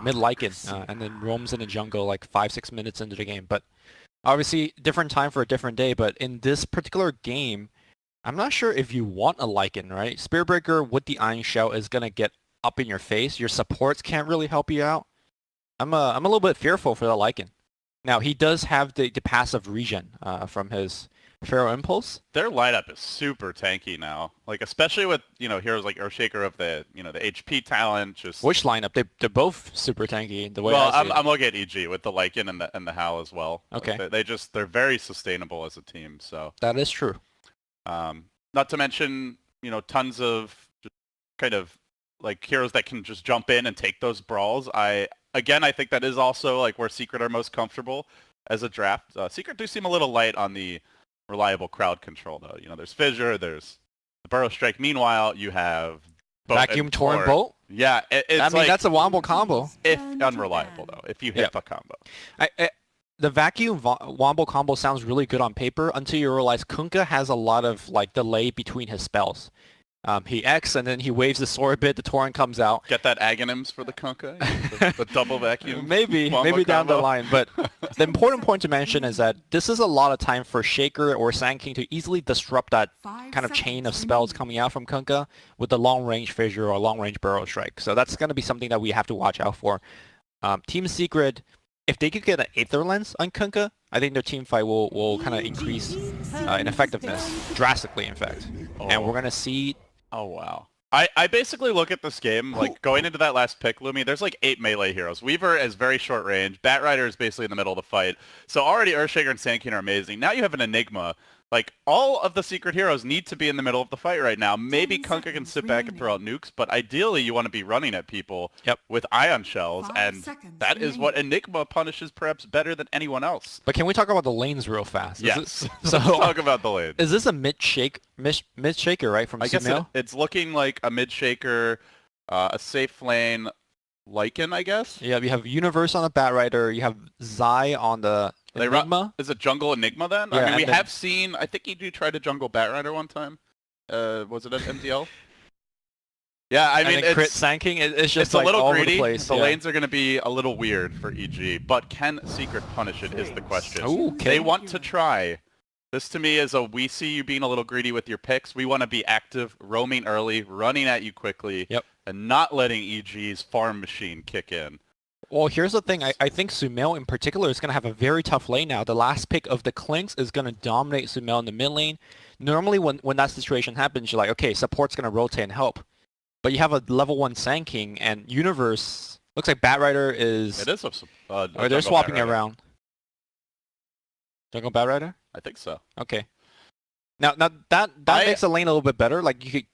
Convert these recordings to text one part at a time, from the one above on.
mid Lycan, and then roams in the jungle like 5-6 minutes into the game. But obviously, different time for a different day. But in this particular game, I'm not sure if you want a Lycan, right? Spearbreaker with the Iron Shell is gonna get up in your face. Your supports can't really help you out. I'm a little bit fearful for the Lycan. Now he does have the passive regen from his Pharaoh Impulse. Their lineup is super tanky now. Like especially with heroes like Earthshaker of the the HP talent. Just Which lineup? They're both super tanky. The way well, I see I'm looking at EG with the Lycan and the HAL as well. Okay. Like, they're very sustainable as a team. So that is true. Not to mention tons of just kind of like heroes that can just jump in and take those brawls. I think that is also like where Secret are most comfortable as a draft. Secret do seem a little light on the reliable crowd control though. There's Fissure, there's the Burrow Strike. Meanwhile, you have Vacuum Torrent Bolt. Yeah, it's like, that's a wombo combo. If unreliable though, if you hit the combo. The Vacuum Wombo combo sounds really good on paper until you realize Kunkka has a lot of like delay between his spells. He X and then he waves the sword bit, the torrent comes out. Get that Aghanims for the Kunkka? the double vacuum? Maybe down the line. But the important point to mention is that this is a lot of time for Shaker or Sand King to easily disrupt that kind of chain of spells coming out from Kunkka with the long-range Fissure or long-range Burrow Strike. So that's going to be something that we have to watch out for. Team Secret, if they could get an Aether Lens on Kunkka, I think their team fight will kind of increase in effectiveness, drastically in fact. And we're going to see... Oh, wow. I basically look at this game, like, going into that last pick, Lumi, there's like 8 melee heroes. Weaver is very short range. Batrider is basically in the middle of the fight. So already Earthshaker and Sand King are amazing. Now you have an Enigma. Like, all of the Secret heroes need to be in the middle of the fight right now. Maybe Kunkka can sit back and throw out nukes, but ideally you want to be running at people with Ion Shells, and that is what Enigma punishes perhaps better than anyone else. But can we talk about the lanes real fast? Yes. So let's talk about the lanes. Is this a mid-shaker, right, from I guess it's looking like a mid-shaker, a safe lane, Lycan, I guess? Yeah, you have Universe on the Batrider, you have Zai on the Enigma. Is it jungle Enigma then? Yeah, I mean, we have seen, I think EG tried to jungle Batrider one time. Was it at MDL? Yeah, I mean, crit Sand King, it's just it's like a little all greedy. over the place. The lanes are going to be a little weird for EG, but can Secret punish it is the question. Okay. They want to try. This to me is we see you being a little greedy with your picks. We want to be active, roaming early, running at you quickly, and not letting EG's farm machine kick in. Well, here's the thing. I think Sumail in particular is going to have a very tough lane now. The last pick of the Klinks is going to dominate Sumail in the mid lane. Normally when that situation happens, you're like, okay, support's going to rotate and help. But you have a level 1 Sand King, and Universe, looks like Batrider is... It is or they're swapping it around. Jungle Batrider? I think so. Okay. Now that makes the lane a little bit better. Like, you could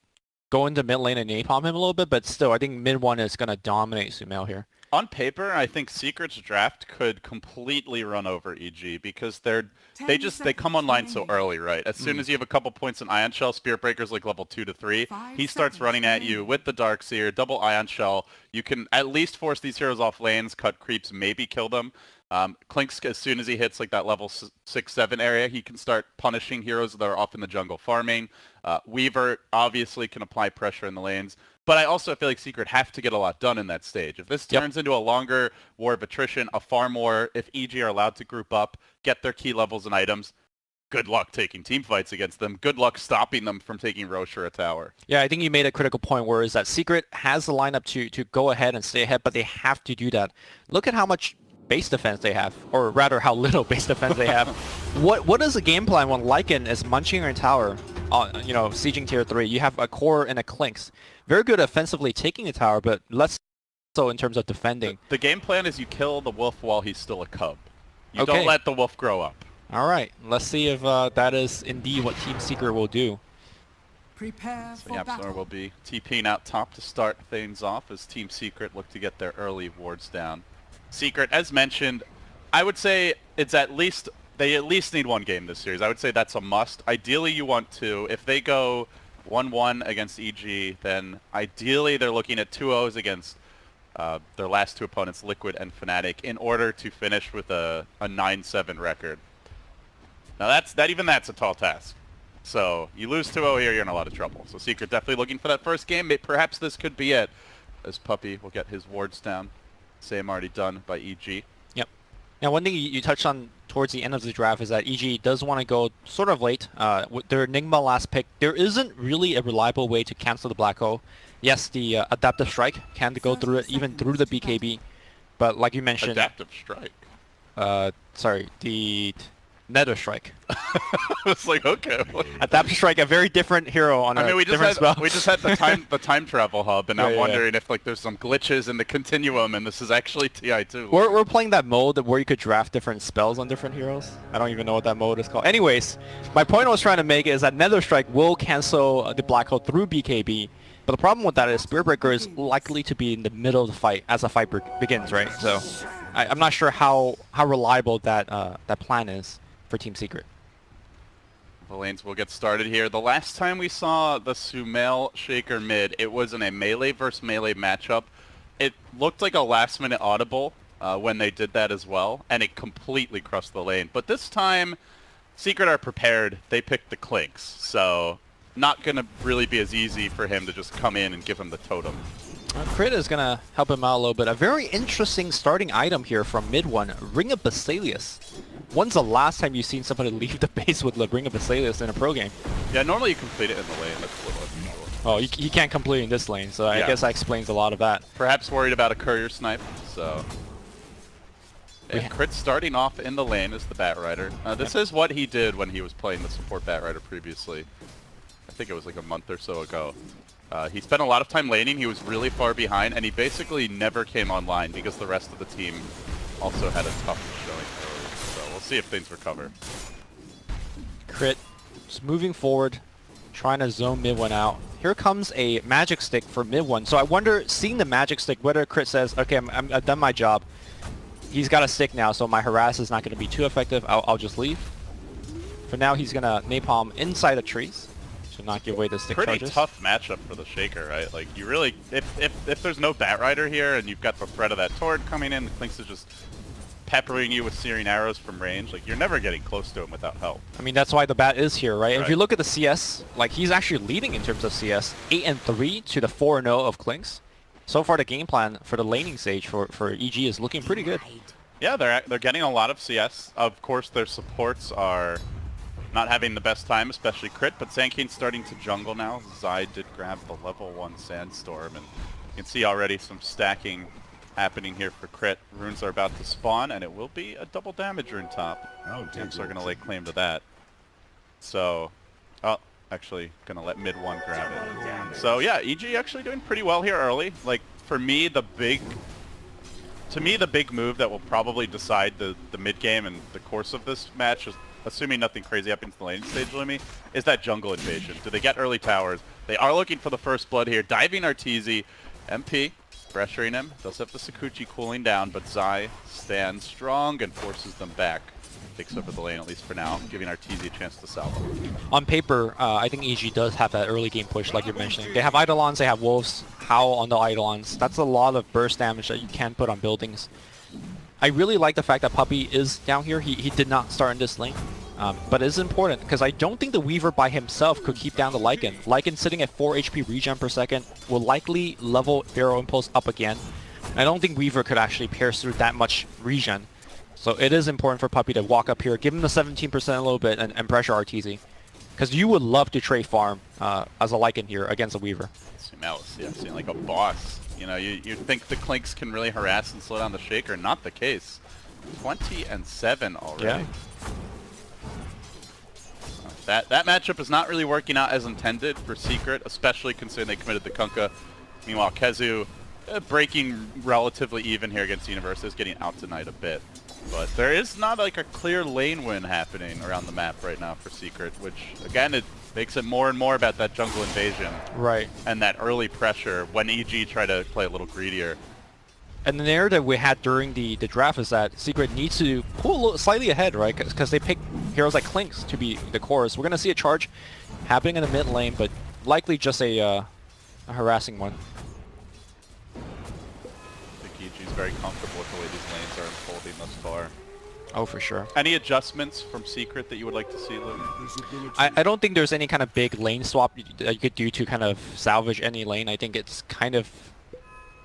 go into mid lane and napalm him a little bit, but still, I think mid 1 is going to dominate Sumail here. On paper, I think Secret's draft could completely run over EG because they come online so early, right? As soon as you have a couple points in Ion Shell, Spirit Breaker's like level 2 to 3. He starts running at you with the Darkseer, double Ion Shell. You can at least force these heroes off lanes, cut creeps, maybe kill them. Klinks, as soon as he hits like that level 6-7 area, he can start punishing heroes that are off in the jungle farming. Weaver obviously can apply pressure in the lanes. But I also feel like Secret have to get a lot done in that stage. If this turns into a longer war of attrition, a farm war, if EG are allowed to group up, get their key levels and items, good luck taking team fights against them. Good luck stopping them from taking Rosh or a tower. Yeah, I think you made a critical point where is that Secret has the lineup to go ahead and stay ahead, but they have to do that. Look at how much base defense they have, or rather how little base defense they have. What is the game plan when Lycan is munching your tower, sieging tier 3? You have a core and a Klinks. Very good offensively taking the tower, but less so in terms of defending. The game plan is you kill the wolf while he's still a cub. You don't let the wolf grow up. All right, let's see if that is indeed what Team Secret will do. Prepare for battle. Will be TPing out top to start things off as Team Secret look to get their early wards down. Secret, as mentioned, I would say they at least need one game this series. I would say that's a must. Ideally, you want to. If they go 1-1 against EG, then ideally they're looking at 2-0s against their last 2 opponents, Liquid and Fnatic, in order to finish with a 9-7 record. Now that's a tall task. So you lose 2-0 here, you're in a lot of trouble. So Secret definitely looking for that first game. Perhaps this could be it, as Puppey will get his wards down. Same already done by EG. Yep. Now, one thing you touched on towards the end of the draft is that EG does want to go sort of late. With their Enigma last pick, there isn't really a reliable way to cancel the Black Hole. Yes, the Adaptive Strike can go through it, even through the BKB. But like you mentioned... Adaptive Strike? Sorry, the Nether Strike. It's like, okay. Adaptive Strike, a very different hero on we different spell. We just had the time travel hub, and I'm Yeah. wondering if like there's some glitches in the continuum, and this is actually TI2. We're playing that mode where you could draft different spells on different heroes. I don't even know what that mode is called. Anyways, my point I was trying to make is that Nether Strike will cancel the Black Hole through BKB, but the problem with that is Spirit Breaker is likely to be in the middle of the fight as the fight begins, right? So I'm not sure how reliable that that plan is for Team Secret. The lanes will get started here. The last time we saw the Sumail Shaker mid, it was in a melee versus melee matchup. It looked like a last-minute audible when they did that as well, and it completely crushed the lane. But this time, Secret are prepared. They picked the Clinks, so not going to really be as easy for him to just come in and give him the totem. Crit is going to help him out a little bit. A very interesting starting item here from mid one, Ring of Basilius. When's the last time you've seen somebody leave the base with the Ring of Basilius in a pro game? Yeah, normally you complete it in the lane. That's a little unusual. Oh, you can't complete in this lane, so I Yeah. guess that explains a lot of that. Perhaps worried about a courier snipe, so... We And Crit starting off in the lane is the Batrider. This is what he did when he was playing the support Batrider previously. I think it was like a month or so ago. He spent a lot of time laning, he was really far behind, and he basically never came online because the rest of the team also had a tough showing early. So we'll see if things recover. Crit just moving forward, trying to zone mid one out. Here comes a magic stick for mid one. So I wonder, seeing the magic stick, whether Crit says, okay, I've done my job. He's got a stick now, so my harass is not going to be too effective. I'll just leave. For now, he's going to napalm inside the trees to not give away the stick Pretty charges. tough matchup for the Shaker, right? Like, you really, if there's no Batrider here and you've got the threat of that Tord coming in, the Clinks is just peppering you with searing arrows from range, like, you're never getting close to him without help. I mean, that's why the bat is here, right? If Right. you look at the CS, like, he's actually leading in terms of CS. 8-3 to the 4-0 of Clinks. So far, the game plan for the laning stage for EG is looking pretty good. Yeah, they're getting a lot of CS. Of course, their supports are not having the best time, especially Crit, but Sankane's starting to jungle now. Zai did grab the level 1 Sandstorm, and you can see already some stacking happening here for Crit. Runes are about to spawn, and it will be a double damage rune top. Imps are going to lay claim to that. So, oh, actually going to let mid 1 grab it. So yeah, EG actually doing pretty well here early. Like, for me, the big move that will probably decide the mid game and the course of this match, is, assuming nothing crazy happens in the laning stage, Lumi, is that jungle invasion. Do they get early towers? They are looking for the first blood here. Diving Arteezy, MP pressuring him. Does have the Sakuchi cooling down, but Zai stands strong and forces them back. Takes over the lane, at least for now, giving Arteezy a chance to salvo. On paper, I think EG does have that early game push, like you're mentioning. They have Eidolons, they have Wolves, Howl on the Eidolons. That's a lot of burst damage that you can put on buildings. I really like the fact that Puppey is down here. He did not start in this lane. But it is important, because I don't think the Weaver by himself could keep down the Lycan. Lycan sitting at 4 HP regen per second will likely level Pharaoh Impulse up again. I don't think Weaver could actually pierce through that much regen. So it is important for Puppey to walk up here, give him the 17% a little bit, and pressure Arteezy. Because you would love to trade farm as a Lycan here against a Weaver. Sumail, yeah, seeing like a boss. You know, you think the Clinks can really harass and slow down the Shaker. Not the case. 20-7 already. Yeah. That matchup is not really working out as intended for Secret, especially considering they committed the Kunkka. Meanwhile, Kezu breaking relatively even here against Universe, is getting out tonight a bit. But there is not like a clear lane win happening around the map right now for Secret, which again, it makes it more and more about that jungle invasion. Right. And that early pressure when EG try to play a little greedier. And the narrative we had during the draft is that Secret needs to pull a little, slightly ahead, right? Because they pick heroes like Clinks to be the chorus. We're going to see a charge happening in the mid lane, but likely just a harassing one. I think EG's very comfortable with the way these lanes are unfolding thus far. Oh, for sure. Any adjustments from Secret that you would like to see, Lou? I don't think there's any kind of big lane swap that you could do to kind of salvage any lane. I think it's kind of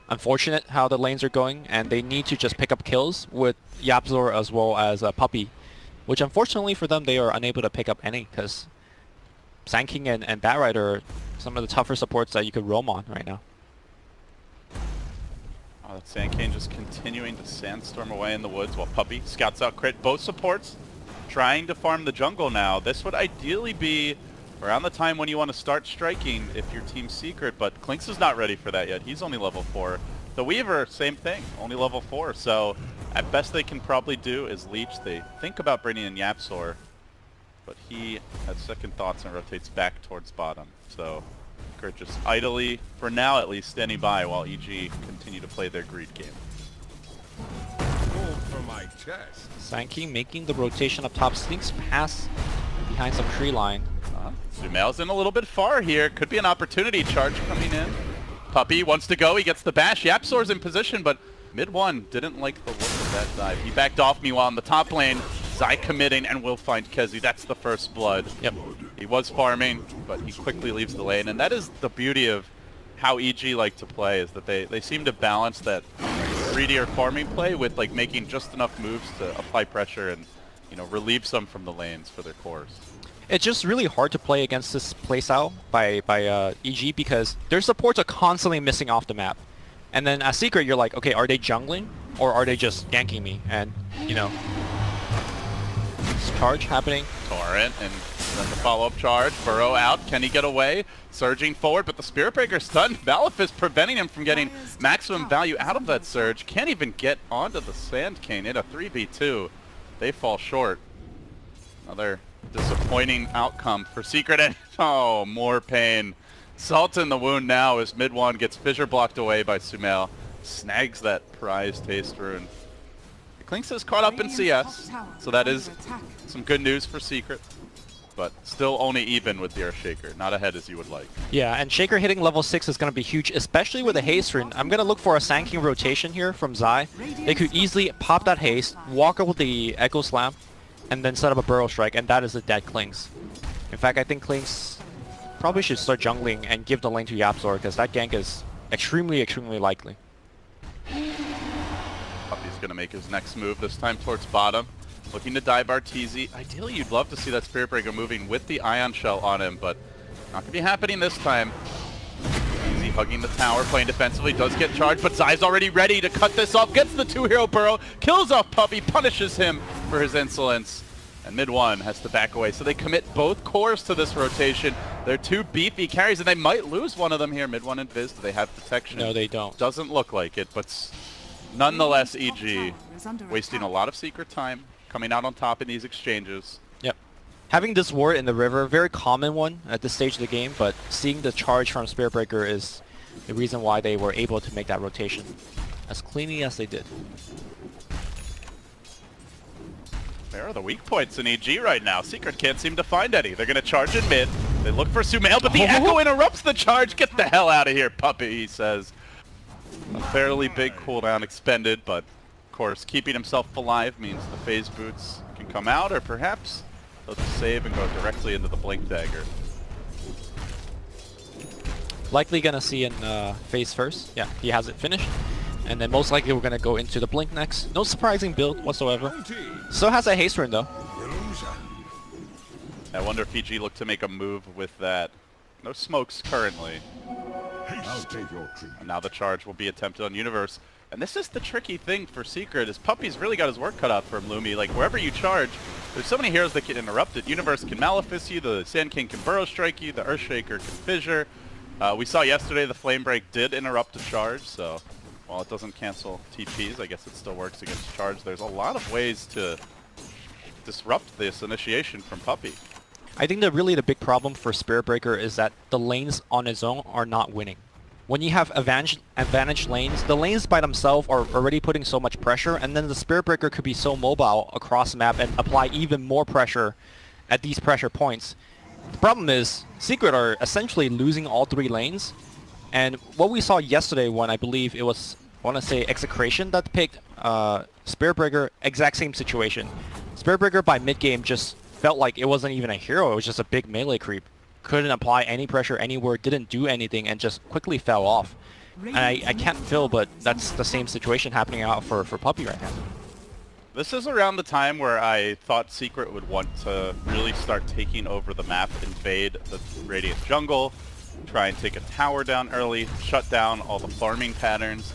unfortunate how the lanes are going, and they need to just pick up kills with Yapzor as well as Puppey, which unfortunately for them, they are unable to pick up any, because Sand King and Batrider are some of the tougher supports that you could roam on right now. Oh, that Sand King just continuing to sandstorm away in the woods while Puppey scouts out crit. Both supports trying to farm the jungle now. This would ideally be around the time when you want to start striking if your team's secret, but Clinkz is not ready for that yet. He's only level 4. The Weaver, same thing, only level 4. So at best they can probably do is leech. They think about bringing in Yapzor, but he has second thoughts and rotates back towards bottom. So Secret just idly, for now at least, standing by while EG continue to play their greed game. For my chest. Sand King making the rotation up top, sneaks past behind some tree line. Sumail's in a little bit far here. Could be an opportunity charge coming in. Puppey wants to go. He gets the bash. Yapzor's in position, but mid one didn't like the look of that dive. He backed off. Meanwhile, in the top lane, Zai committing and will find Kezi. That's the first blood. Yep. He was farming, but he quickly leaves the lane. And that is the beauty of how EG like to play, is that they seem to balance that greedier farming play with like making just enough moves to apply pressure and, you know, relieve some from the lanes for their cores. It's just really hard to play against this playstyle by EG because their supports are constantly missing off the map. And then as Secret, you're like, okay, are they jungling or are they just ganking me? And, you know, charge happening. Torrent, and then the follow-up charge. Burrow out. Can he get away? Surging forward, but the Spirit Breaker stunned. Malefice preventing him from getting maximum value out of that surge. Can't even get onto the Sand King in a 3v2. They fall short. Another disappointing outcome for Secret. And oh, more pain. Salt in the wound now as mid one gets fissure blocked away by Sumail. Snags that prize taste rune. Clinkz is caught up in CS, so that is some good news for Secret. But still only even with the Earthshaker, not ahead as you would like. Yeah, and Shaker hitting level 6 is going to be huge, especially with a haste rune. I'm going to look for a Sand King rotation here from Zai. They could easily pop that haste, walk up with the Echo Slam, and then set up a Burrow Strike, and that is a dead Clinkz. In fact, I think Clinkz probably should start jungling and give the lane to Yapzor, because that gank is extremely, extremely likely. Puppey's going to make his next move, this time towards bottom. Looking to dive Arteezy. Ideally, you'd love to see that Spirit Breaker moving with the Ion Shell on him, but not going to be happening this time. Easy hugging the tower, playing defensively, does get charged, but Zai's already ready to cut this off. Gets the 2-hero Burrow, kills off Puppey, punishes him for his insolence. And mid one has to back away. So they commit both cores to this rotation. They're two beefy carries, and they might lose one of them here. Mid one and Viz, do they have protection? No, they don't. Doesn't look like it, but nonetheless, EG wasting a lot of Secret time, coming out on top in these exchanges. Yep. Having this ward in the river, very common one at this stage of the game, but seeing the charge from Spirit Breaker is the reason why they were able to make that rotation as cleanly as they did. There are the weak points in EG right now. Secret can't seem to find any. They're going to charge in mid. They look for Sumail, but the Echo interrupts the charge. Get the hell out of here, Puppey, he says. A fairly big cooldown expended, but of course, keeping himself alive means the phase boots can come out, or perhaps they'll just save and go directly into the Blink Dagger. Likely gonna see in phase first. Yeah, he has it finished. And then most likely we're gonna go into the Blink next. No surprising build whatsoever. Still has a haste rune though. I wonder if EG look to make a move with that. No smokes currently. I'll take your treat. And now the charge will be attempted on Universe. And this is the tricky thing for Secret, is Puppey's really got his work cut out for him, Lumi. Like, wherever you charge, there's so many heroes that can interrupt it. Universe can Malefice you, the Sand King can Burrow Strike you, the Earthshaker can Fissure. We saw yesterday the Flame Break did interrupt the charge, so while it doesn't cancel TPs, I guess it still works against charge. There's a lot of ways to disrupt this initiation from Puppey. I think that really the big problem for Spirit Breaker is that the lanes on its own are not winning. When you have advantage lanes, the lanes by themselves are already putting so much pressure, and then the Spirit Breaker could be so mobile across the map and apply even more pressure at these pressure points. The problem is, Secret are essentially losing all three lanes, and what we saw yesterday when I believe it was, I want to say, Execration that picked Spirit Breaker, exact same situation. Spirit Breaker by mid-game just felt like it wasn't even a hero, it was just a big melee creep. Couldn't apply any pressure anywhere, didn't do anything, and just quickly fell off. And I can't feel, but that's the same situation happening out for Puppey right now. This is around the time where I thought Secret would want to really start taking over the map, invade the Radiant jungle, try and take a tower down early, shut down all the farming patterns.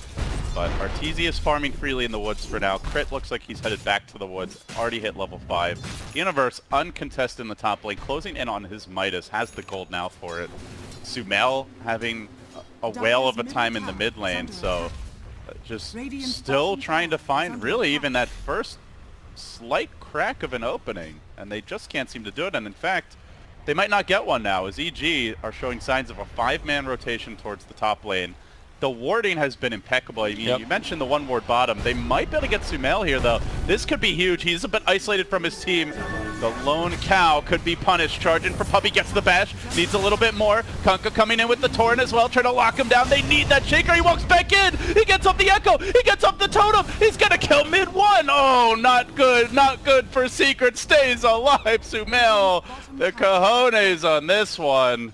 But Arteezy is farming freely in the woods for now. Crit looks like he's headed back to the woods, already hit level 5. Universe uncontested in the top lane, closing in on his Midas, has the gold now for it. Sumail having a whale of a time in the mid lane, so just still trying to find really even that first slight crack of an opening, and they just can't seem to do it. And in fact, they might not get one now, as EG are showing signs of a 5-man rotation towards the top lane. The warding has been impeccable. I mean, you mentioned the one ward bottom. They might be able to get Sumail here, though. This could be huge. He's a bit isolated from his team. The lone cow could be punished. Charging for Puppey, gets the bash. Needs a little bit more. Kunkka coming in with the Torrent as well, trying to lock him down. They need that Shaker. He walks back in. He gets up the Echo. He gets up the Totem. He's going to kill mid-1. Oh, not good. Not good for Secret. Stays alive. Sumail, the cojones on this one.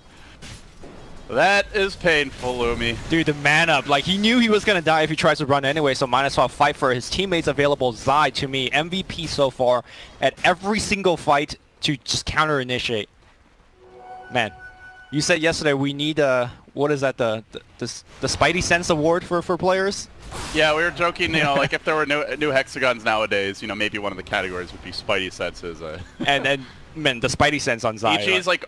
That is painful, Lumi. Dude, the man up. Like, he knew he was going to die if he tries to run anyway, so might as well fight for his teammates available. Zai, to me, MVP so far at every single fight to just counter-initiate. Man, you said yesterday we need, what is that, the Spidey Sense Award for players? Yeah, we were joking, you know, like if there were new hexagons nowadays, you know, maybe one of the categories would be Spidey Senses. And man, the Spidey Sense on Zai. EG is like,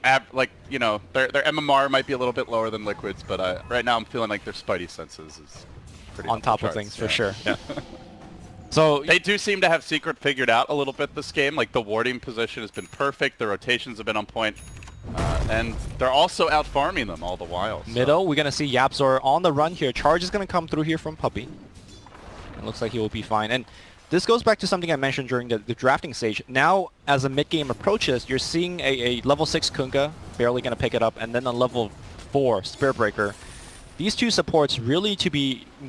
you know, their MMR might be a little bit lower than Liquid's, but right now I'm feeling like their Spidey Senses is pretty on top of things, for sure. Yeah. So they do seem to have Secret figured out a little bit this game. Like, the warding position has been perfect, the rotations have been on point, and they're also out farming them all the while. So. Middle, we're going to see YapzOr on the run here. Charge is going to come through here from Puppey. It looks like he will be fine. And this goes back to something I mentioned during the drafting stage. Now, as a mid-game approaches, you're seeing a level 6 Kunkka, barely going to pick it up, and then a level 4 Spiritbreaker. These two supports really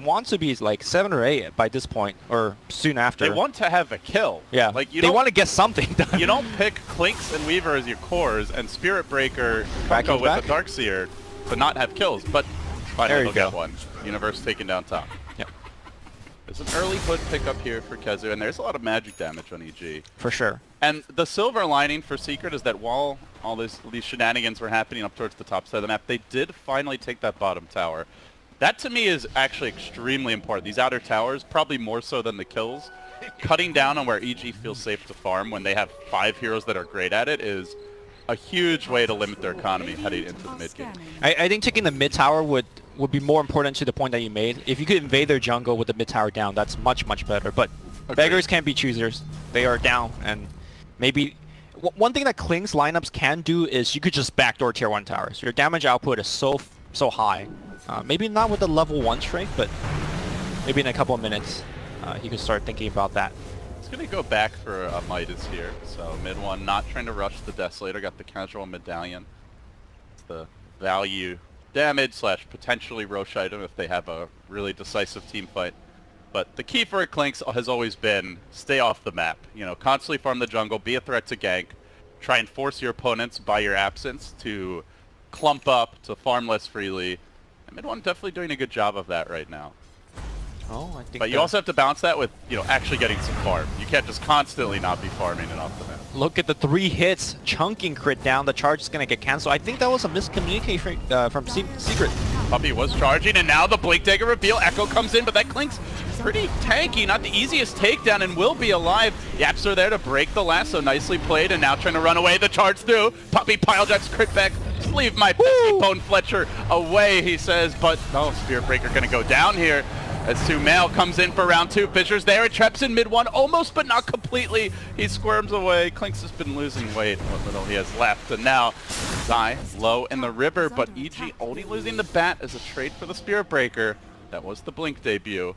want to be like 7 or 8 by this point, or soon after. They want to have a kill. Yeah, like they want to get something done. You don't pick Clinks and Weaver as your cores and Spiritbreaker Kunkka with the Darkseer to not have kills, but finally they'll get one. Universe taken down top. Yep. There's an early hood pickup here for KheZu, and there's a lot of magic damage on EG. For sure. And the silver lining for Secret is that while all these shenanigans were happening up towards the top side of the map, they did finally take that bottom tower. That to me is actually extremely important. These outer towers, probably more so than the kills, cutting down on where EG feels safe to farm when they have 5 heroes that are great at it is a huge way to limit their economy heading into the mid game. I think taking the mid tower would be more important to the point that you made. If you could invade their jungle with the mid tower down, that's much, much better. But beggars can't be choosers. They are down, and maybe one thing that Kling's lineups can do is you could just backdoor tier 1 towers. Your damage output is so high. Maybe not with the level 1 strength, but maybe in a couple of minutes he could start thinking about that. He's going to go back for a Midas here. So mid 1, not trying to rush the Desolator, got the casual medallion. It's the value damage / potentially Roche item if they have a really decisive team fight. But the key for Clinks has always been stay off the map. You know, constantly farm the jungle, be a threat to gank, try and force your opponents by your absence to clump up, to farm less freely. And mid 1 definitely doing a good job of that right now. Oh, I think. But you also have to balance that with, you know, actually getting some farm. You can't just constantly not be farming it off the map. Look at the 3 hits, chunking crit down. The charge is going to get canceled. I think that was a miscommunication from Secret. Puppey was charging, and now the Blink Dagger reveal. Echo comes in, but that Klink's pretty tanky. Not the easiest takedown, and will be alive. YapzOr there to break the lasso. Nicely played, and now trying to run away. The charge through. Puppey pile drives crit back. Just leave my pesky Bone Fletcher away, he says. But, oh, Spiritbreaker going to go down here. As Sumail comes in for round 2. Fisher's there. It traps in mid 1, almost but not completely. He squirms away. Klinks has been losing weight, what little he has left. And now Zai low in the river, but EG only losing the bat as a trade for the Spiritbreaker. That was the Blink debut.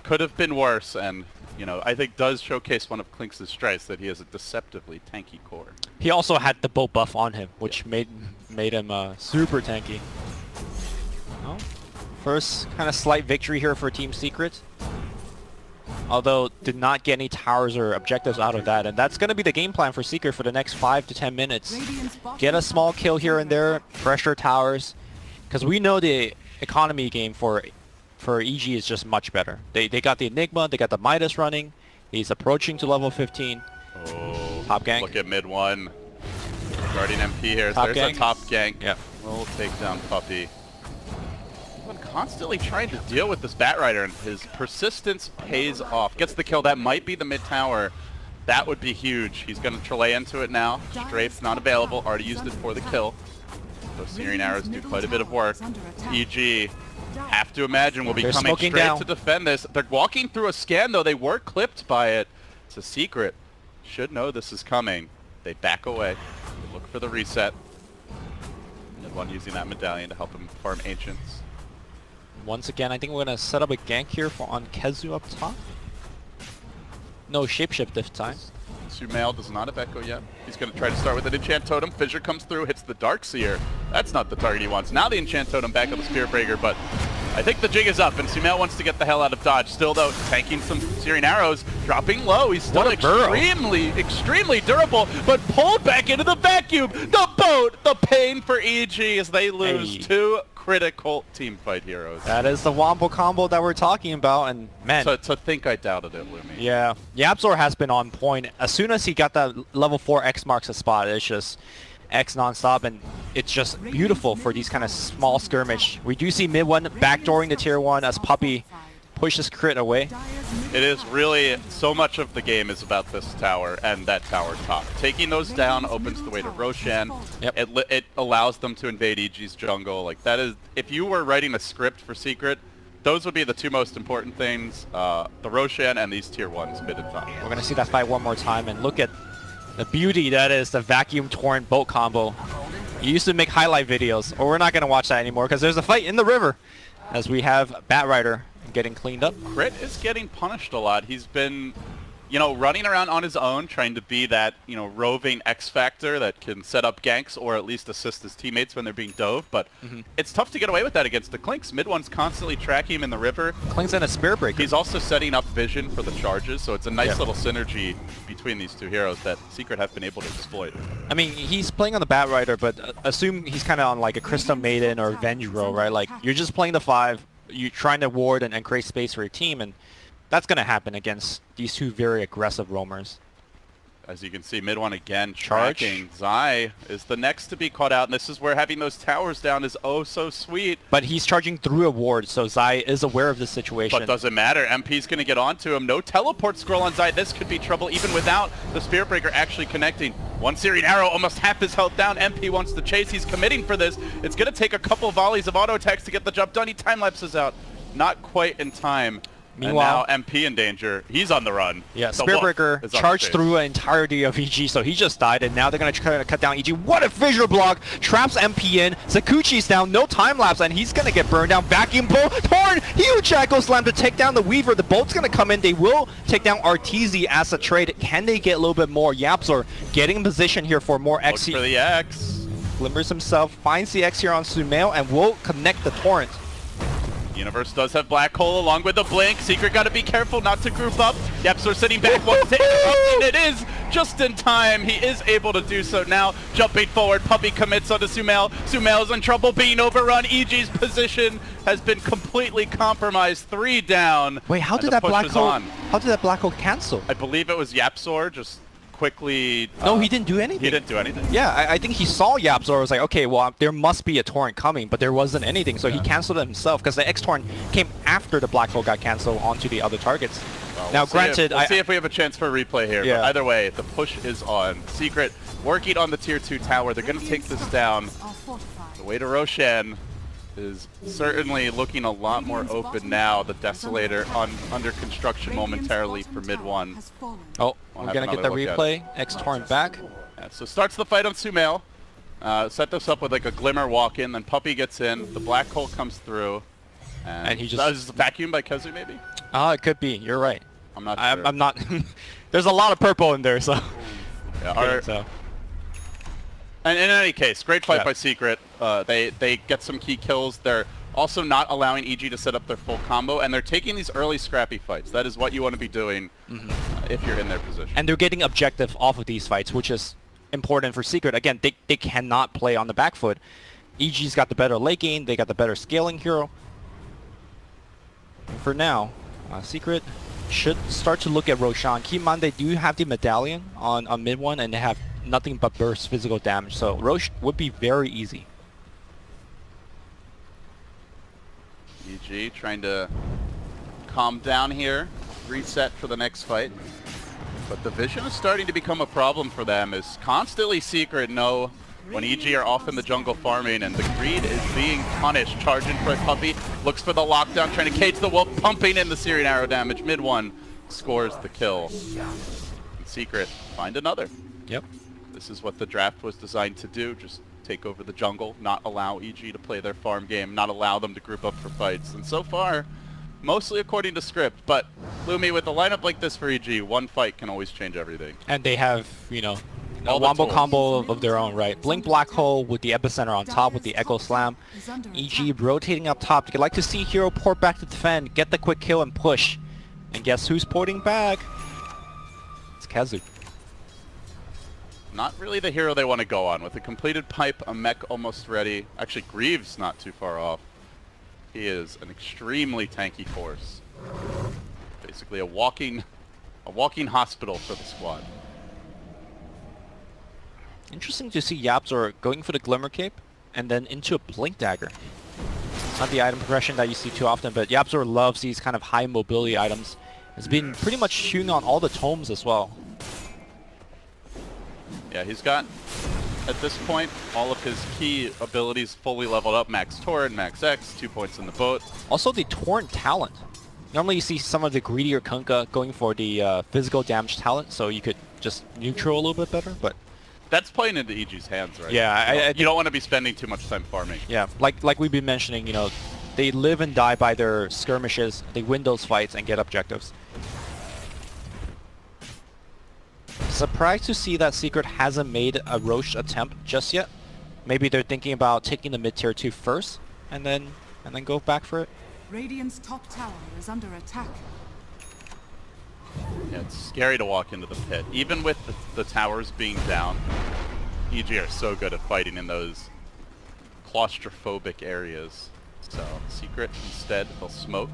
Could have been worse, and, you know, I think does showcase one of Klinks' strengths, that he has a deceptively tanky core. He also had the bow buff on him, which made him super tanky. Oh. First kind of slight victory here for Team Secret. Although did not get any towers or objectives out of that. And that's going to be the game plan for Secret for the next 5 to 10 minutes. Get a small kill here and there, pressure towers. Because we know the economy game for EG is just much better. They got the Enigma, they got the Midas running. He's approaching to level 15. Oh, Top gank. Look at mid one. Guardian MP here. Top There's gank. a top gank. Yeah. We'll take down Puppey. Constantly trying to deal with this Batrider, and his persistence pays off. Gets the kill. That might be the mid tower. That would be huge. He's going to Trelay into it now. Strafe's not available. Already used it for the kill. Those Searing Arrows do quite a bit of work. EG, have to imagine, will be They're coming smoking straight down. to defend this. They're walking through a scan, though. They were clipped by it. It's a secret. Should know this is coming. They back away. They look for the reset. And one using that medallion to help him farm Ancients. Once again, I think we're going to set up a gank here on Kezu up top. No shapeshift this time. Sumail does not have Echo yet. He's going to try to start with an Enchant Totem. Fissure comes through, hits the Darkseer. That's not the target he wants. Now the Enchant Totem back on the Spirit Breaker, but I think the jig is up, and Sumail wants to get the hell out of dodge. Still, though, tanking some Searing Arrows, dropping low. He's still What a burrow. extremely durable, but pulled back into the vacuum. The boat, the pain for EG as they lose Hey. 2 critical teamfight heroes. That is the Wombo combo that we're talking about, and man, To think I doubted it, Lumi. yeah, Yapzor has been on point. As soon as he got that level 4 X marks a spot, it's just X non-stop, and it's just beautiful for these kind of small skirmish. We do see mid 1 backdooring the tier 1 as Puppey pushes crit away. It is really, so much of the game is about this tower and that tower top. Taking those down opens the way to Roshan. Yep. It allows them to invade EG's jungle. Like, that is, if you were writing a script for Secret, those would be the 2 most important things, the Roshan and these tier 1s mid and top. We're going to see that fight one more time, and look at the beauty that is the Vacuum Torrent boat combo. You used to make highlight videos, or we're not going to watch that anymore because there's a fight in the river as we have Batrider getting cleaned up. Crit is getting punished a lot. He's been, running around on his own, trying to be that, roving X Factor that can set up ganks or at least assist his teammates when they're being dove. But it's tough to get away with that against the Clinks. Mid one's constantly tracking him in the river. Clings in a Spirit Breaker. He's also setting up vision for the charges, so it's a nice Yeah. little synergy between these 2 heroes that Secret have been able to exploit. I mean, he's playing on the Batrider, but assume he's kind of on like a Crystal Maiden or Vengro, right? Like, you're just playing the 5, you're trying to ward and create space for your team, and that's going to happen against these 2 very aggressive roamers. As you can see, mid one again Charge. tracking. Zai is the next to be caught out, and this is where having those towers down is oh so sweet. But he's charging through a ward, so Zai is aware of this situation. But doesn't matter. MP's going to get onto him. No teleport scroll on Zai. This could be trouble even without the Spirit Breaker actually connecting. One Searing Arrow, almost half his health down. MP wants to chase. He's committing for this. It's going to take a couple volleys of auto attacks to get the job done. He time lapses out. Not quite in time. Meanwhile, and now MP in danger. He's on the run. yeah, The Spirit wolf Breaker is on charged stage. through an entirety of EG, so he just died, and now they're going to try to cut down EG. What a visual block! Traps MP in, Sakuchi's down, no time lapse, and he's going to get burned down. Vacuum pull, Torn, huge Echo Slam to take down the Weaver. The boat's going to come in, they will take down Arteezy as a trade. Can they get a little bit more? Yapzor getting in position here for more X. Looks for the X. Glimmers himself, finds the X here on Sumail, and will connect the Torrent. Universe does have Black Hole along with the Blink. Secret got to be careful not to group up. Yapzor sitting back, wants to interrupt, and it is just in time. He is able to do so now. Jumping forward, Puppey commits onto Sumail. Sumail's in trouble being overrun. EG's position has been completely compromised. 3 down. Wait, how and did the that push Black is Hole? on. How did that Black Hole cancel? I believe it was Yapzor just quickly... No, he didn't do anything. He didn't do anything. Yeah, I think he saw Yapzor, was like, okay, well, there must be a torrent coming, but there wasn't anything, so he canceled it himself, because the X-Torrent came after the Black Hole got canceled onto the other targets. Well, Now, we'll see if- granted, we'll see if we have a chance for a replay here. Yeah. But either way, the push is on. Secret working on the tier 2 tower. They're going to take this down. The way to Roshan is certainly looking a lot more open now. The Desolator under construction momentarily for mid 1. Oh, We'll we're have going to get the another look at replay. X-Torrent back. Yeah, so starts the fight on Sumail. Set this up with like a Glimmer walk-in, then Puppey gets in. The Black Hole comes through. And he just- That was vacuumed by Kezu maybe? It could be. You're right. I'm not sure. I'm not. There's a lot of purple in there, so. Yeah, Kidding, so. And in any case, great fight Yeah. by Secret. They get some key kills. They're also not allowing EG to set up their full combo, and they're taking these early scrappy fights. That is what you want to be doing if you're in their position. And they're getting objective off of these fights, which is important for Secret. Again, they cannot play on the back foot. EG's got the better late game. They got the better scaling hero. And for now, Secret should start to look at Roshan. Keep in mind they do have the medallion on mid one, and they have nothing but burst physical damage. So Rosh would be very easy. EG trying to calm down here, reset for the next fight. But the vision is starting to become a problem for them, as constantly Secret know when EG are off in the jungle farming and the greed is being punished. Charging for a puppy, looks for the lockdown, trying to cage the wolf, pumping in the Syrian arrow damage. Mid one scores the kill. And Secret find another. Yep. This is what the draft was designed to do, just take over the jungle, not allow EG to play their farm game, not allow them to group up for fights. And so far, mostly according to script, but Lumi, with a lineup like this for EG, one fight can always change everything. And they have, you know, a All the wombo tools. combo of their own, right? Blink Black Hole with the Epicenter on top with the Echo Slam. EG rotating up top. You'd like to see Hero port back to defend, get the quick kill and push. And guess who's porting back? It's KheZu. Not really the hero they want to go on. With a completed pipe, a mech almost ready. Actually, Greaves not too far off. He is an extremely tanky force. Basically a walking hospital for the squad. Interesting to see YapzOr going for the Glimmer Cape and then into a Blink Dagger. Not the item progression that you see too often, but YapzOr loves these kind of high mobility items. It's been pretty much shooting on all the tomes as well. Yeah, he's got, at this point, all of his key abilities fully leveled up. Max Torrent, Max X, 2 points in the boat. Also the Torrent talent. Normally you see some of the greedier Kunkka going for the physical damage talent, so you could just neutral a little bit better, but... That's playing into EG's hands, right? Yeah, you don't want to be spending too much time farming. Yeah, like we've been mentioning, you know, they live and die by their skirmishes. They win those fights and get objectives. Surprised to see that Secret hasn't made a Roche attempt just yet. Maybe they're thinking about taking the mid-tier 2 first, and then go back for it. Radiant's top tower is under attack. Yeah, it's scary to walk into the pit. Even with the towers being down, EG are so good at fighting in those claustrophobic areas. So Secret, instead, they'll smoke.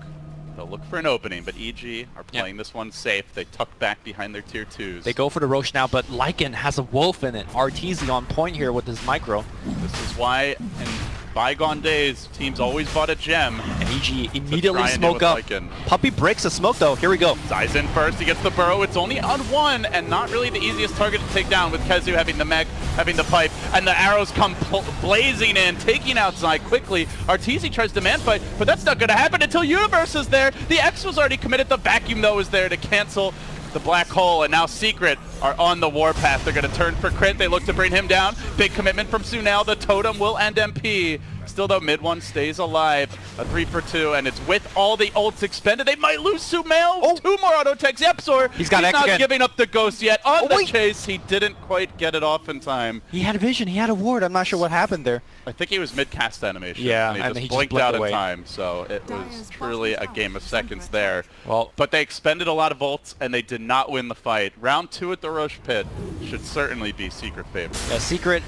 They'll look for an opening, but EG are playing this one safe. They tuck back behind their tier 2s. They go for the Roche now, but Lycan has a wolf in it. RTZ on point here with his micro. This is why in bygone days, teams always bought a gem. And EG immediately try and smoke deal up. with Lycan. Puppy breaks the smoke though. Here we go. Zai's in first, he gets the burrow. It's only on one, and not really the easiest target to take down, with KheZu having the mech, having the pipe, and the arrows come blazing in, taking out Zai quickly. Arteezy tries to man fight, but that's not going to happen until Universe is there. The X was already committed. The vacuum, though, is there to cancel the black hole, and now Secret are on the warpath. They're going to turn for crit. They look to bring him down. Big commitment from Sunel. The totem will end MP. Still, though, mid one stays alive. A 3 for 2, and it's with all the ults expended. They might lose Sumail. Oh. 2 more auto techs. YapzOr, He's got X not again. giving up the ghost yet. On the wait. chase, he didn't quite get it off in time. He had a vision. He had a ward. I'm not sure what happened there. I think he was mid-cast animation. Yeah, and he and just he just blinked blinked out away. in time, so it was Dire's truly a bottom game tower of is seconds under there. Well, But they expended a lot of ults, and they did not win the fight. Round 2 at the Roche Pit should certainly be Secret favorite. yeah, Secret,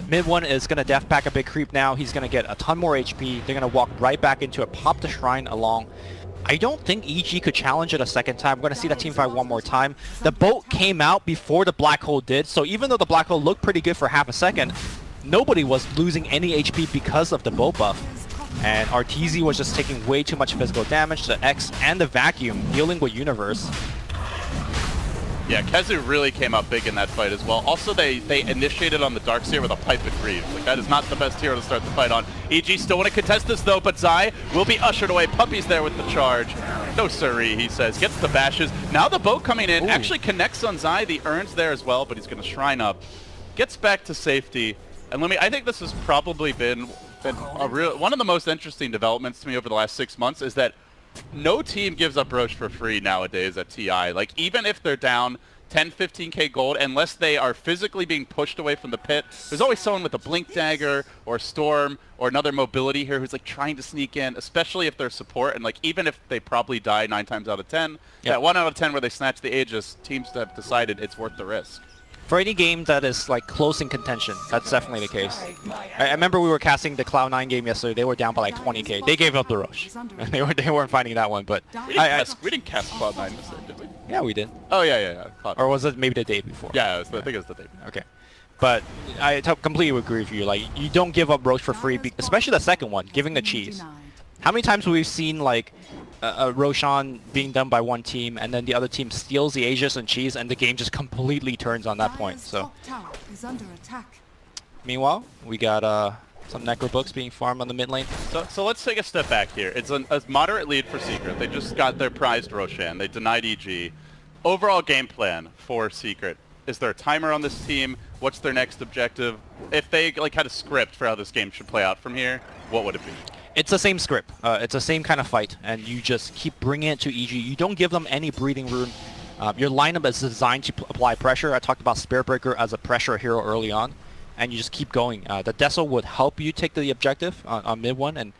mid one is going to death pack a big creep now. He's going to get a ton more HP. They're going to walk right back into it, pop the shrine along. I don't think EG could challenge it a second time. We're going to see that team fight one more time. The boat came out before the black hole did, so even though the black hole looked pretty good for half a second, nobody was losing any HP because of the boat buff. And Arteezy was just taking way too much physical damage. The X and the vacuum dealing with Universe. Yeah, KheZu really came out big in that fight as well. Also, they initiated on the Darkseer with a pipe and Greaves. Like, that is not the best hero to start the fight on. EG still want to contest this, though, but Zai will be ushered away. Puppy's there with the charge. No siree, he says. Gets the bashes. Now the boat coming in. Ooh. Actually connects on Zai. The Urn's there as well, but he's going to shrine up. Gets back to safety. And I think this has probably been one of the most interesting developments to me over the last 6 months, is that no team gives up Roche for free nowadays at TI. Like, even if they're down 10, 15k gold, unless they are physically being pushed away from the pit, there's always someone with a Blink Dagger or Storm or another mobility here who's like trying to sneak in, especially if they're support. And like, even if they probably die 9 times out of 10, Yeah. that 1 out of 10 where they snatch the Aegis, teams have decided it's worth the risk. For any game that is like close in contention, that's definitely the case. I remember we were casting the Cloud9 game yesterday. They were down by like 20k. They gave up the Roche. they weren't finding that one, but We didn't cast Cloud9 this day, did we? yeah, we did. Oh, yeah. Cloud9. Or was it maybe the day before? Yeah, I think it was the day. Okay. But I completely agree with you. Like, you don't give up Roche for free, especially the second one, giving the cheese. How many times have we seen like a Roshan being done by one team and then the other team steals the Aegis and cheese and the game just completely turns on that point. So meanwhile, we got some Necro books being farmed on the mid lane. So let's take a step back here. It's a moderate lead for Secret. They just got their prized Roshan. They denied EG. Overall game plan for Secret. Is there a timer on this team? What's their next objective? If they like had a script for how this game should play out from here, what would it be? It's the same script. It's the same kind of fight, and you just keep bringing it to EG. You don't give them any breathing room. Your lineup is designed to apply pressure. I talked about Spirit Breaker as a pressure hero early on, and you just keep going. The Deso would help you take the objective on mid one, and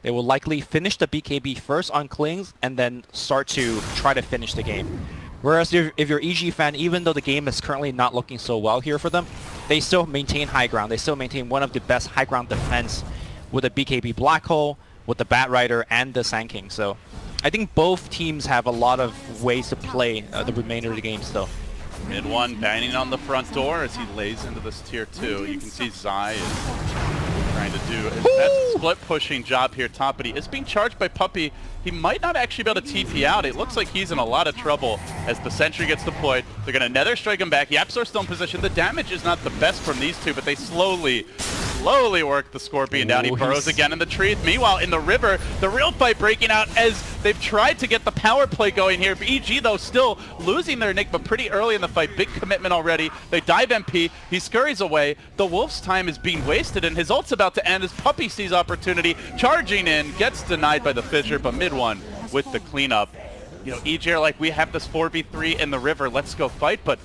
they will likely finish the BKB first on Klings, and then start to try to finish the game. Whereas if you're EG fan, even though the game is currently not looking so well here for them, they still maintain high ground. They still maintain one of the best high ground defense with the BKB Black Hole, with the Bat Rider, and the Sand King. So I think both teams have a lot of ways to play the remainder of the game still. Mid one banging on the front door as he lays into this tier 2. You can see Zai is trying to do his best split pushing job here top, but he is being charged by Puppey. He might not actually be able to TP out. It looks like he's in a lot of trouble as the sentry gets deployed. They're going to Nether Strike him back. YapzOr still in position. The damage is not the best from these two, but they slowly work the Scorpion down. He burrows again in the trees. Meanwhile, in the river, the real fight breaking out as they've tried to get the power play going here. EG, though, still losing their Enigma pretty early in the fight. Big commitment already. They dive MP. He scurries away. The Wolf's time is being wasted, and his ult's about to end as Puppey sees opportunity. Charging in, gets denied by the Fissure, but mid one with the cleanup. You know, EG are like, we have this 4v3 in the river, let's go fight, but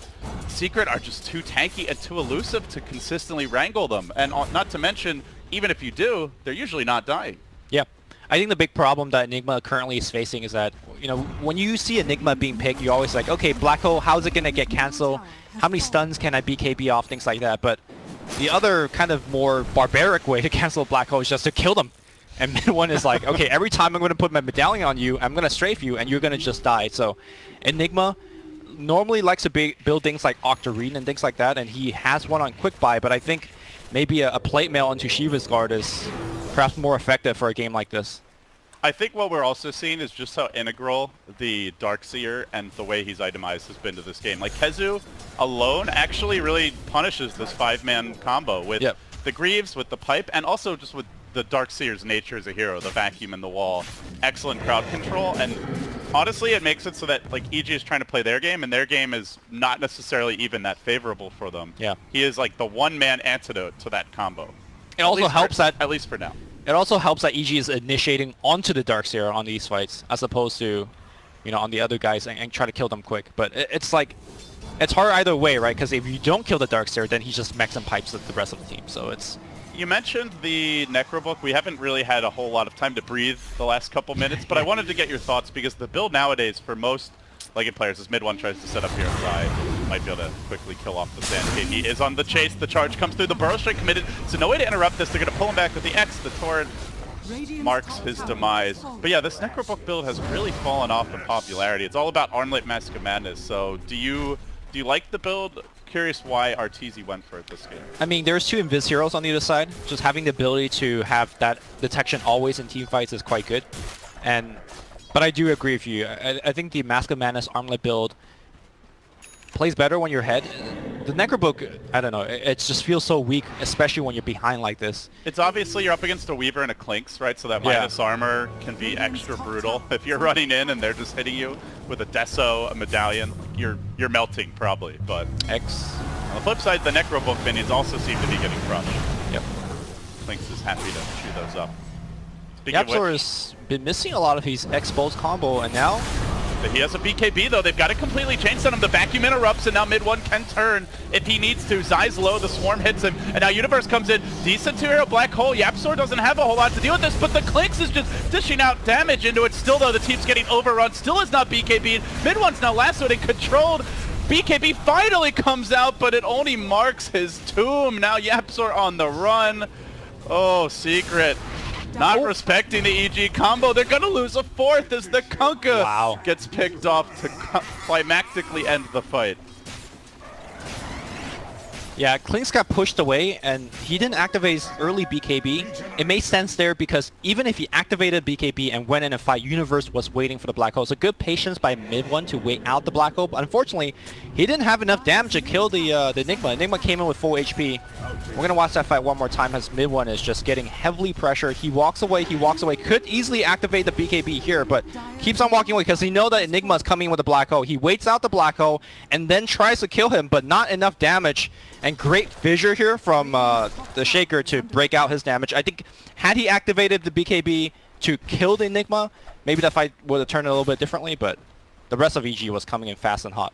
Secret are just too tanky and too elusive to consistently wrangle them. And not to mention, even if you do, they're usually not dying. Yeah. I think the big problem that Enigma currently is facing is that, you know, when you see Enigma being picked, you're always like, okay, Black Hole, how's it going to get canceled? How many stuns can I BKB off? Things like that. But the other kind of more barbaric way to cancel Black Hole is just to kill them. And mid one is like, okay, every time I'm going to put my medallion on you, I'm going to strafe you, and you're going to just die. So Enigma normally likes to build things like Octarine and things like that, and he has one on Quick Buy, but I think maybe a plate mail into Shiva's Guard is perhaps more effective for a game like this. I think what we're also seeing is just how integral the Darkseer and the way he's itemized has been to this game. Like, KheZu alone actually really punishes this 5-man combo with the Greaves, with the Pipe, and also just with the Darkseer's nature as a hero, the vacuum in the wall, excellent crowd control, and honestly it makes it so that like EG is trying to play their game, and their game is not necessarily even that favorable for them. Yeah. He is like the one-man antidote to that combo. It also helps that... At least for now. It also helps that EG is initiating onto the Darkseer on these fights, as opposed to, you know, on the other guys and try to kill them quick. But it's like, it's hard either way, right? Because if you don't kill the Darkseer, then he just mechs and pipes the rest of the team, so it's... You mentioned the Necrobook. We haven't really had a whole lot of time to breathe the last couple minutes, but I wanted to get your thoughts because the build nowadays for most Legged players, as mid one tries to set up here, Zai might be able to quickly kill off the Sand King. He is on the chase. The charge comes through. The Burrow Strike committed, so no way to interrupt this. They're going to pull him back with the X. The Torrent marks his demise. But yeah, this Necrobook build has really fallen off in popularity. It's all about Armlet Mask of Madness. So do you like the build? Curious why Arteezy went for it this game. I mean, there's two Invis heroes on the other side. Just having the ability to have that detection always in team fights is quite good. But I do agree with you. I think the Mask of Madness Armlet build plays better when you're ahead. The Necrobook, I don't know, it just feels so weak, especially when you're behind like this. It's obviously you're up against a Weaver and a Clinks, right? So that minus armor can be extra brutal. If you're running in and they're just hitting you with a Deso, a Medallion, you're melting probably. But X. On the flip side, the Necrobook minions also seem to be getting crushed. Yep. Clinks is happy to chew those up. YapzOr has been missing a lot of his X-Pulse combo, and now... He has a BKB though. They've got to completely change on him. The vacuum interrupts, and now mid one can turn if he needs to. Zai's low, the swarm hits him, and now Universe comes in. Decent 2-hero Black Hole. YapzOr doesn't have a whole lot to deal with this, but the Clinks is just dishing out damage into it. Still though, the team's getting overrun. Still is not BKB'd. Mid one's now lassoed and controlled. BKB finally comes out, but it only marks his tomb. Now YapzOr on the run. Oh, Secret. Not respecting the EG combo. They're going to lose a fourth as the Kunkka gets picked off to climactically end the fight. Yeah, Clinkz got pushed away, and he didn't activate his early BKB. It made sense there because even if he activated BKB and went in a fight, Universe was waiting for the Black Hole. So good patience by mid-1 to wait out the Black Hole. But unfortunately, he didn't have enough damage to kill the Enigma. Enigma came in with full HP. We're going to watch that fight one more time as mid-1 is just getting heavily pressured. He walks away, Could easily activate the BKB here, but keeps on walking away because he knows that Enigma is coming with the Black Hole. He waits out the Black Hole and then tries to kill him, but not enough damage. And great fissure here from the Shaker to break out his damage. I think had he activated the BKB to kill the Enigma, maybe that fight would have turned a little bit differently, but the rest of EG was coming in fast and hot.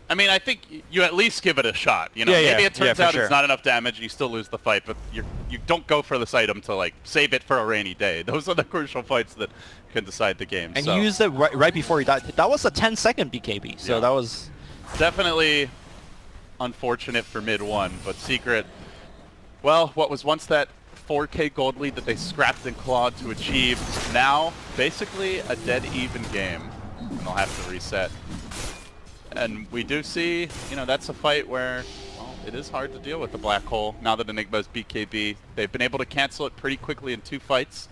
I mean, I think you at least give it a shot. You know, maybe it turns out it's not enough damage, you still lose the fight, but you don't go for this item to like save it for a rainy day. Those are the crucial fights that can decide the game. And he used it right before he died. That was a 10-second BKB, so that was definitely unfortunate for mid-1, but Secret, well, what was once that 4K gold lead that they scrapped and clawed to achieve, now basically a dead even game, and they'll have to reset. And we do see, you know, that's a fight where, well, it is hard to deal with the Black Hole now that Enigma's BKB. They've been able to cancel it pretty quickly in 2 fights,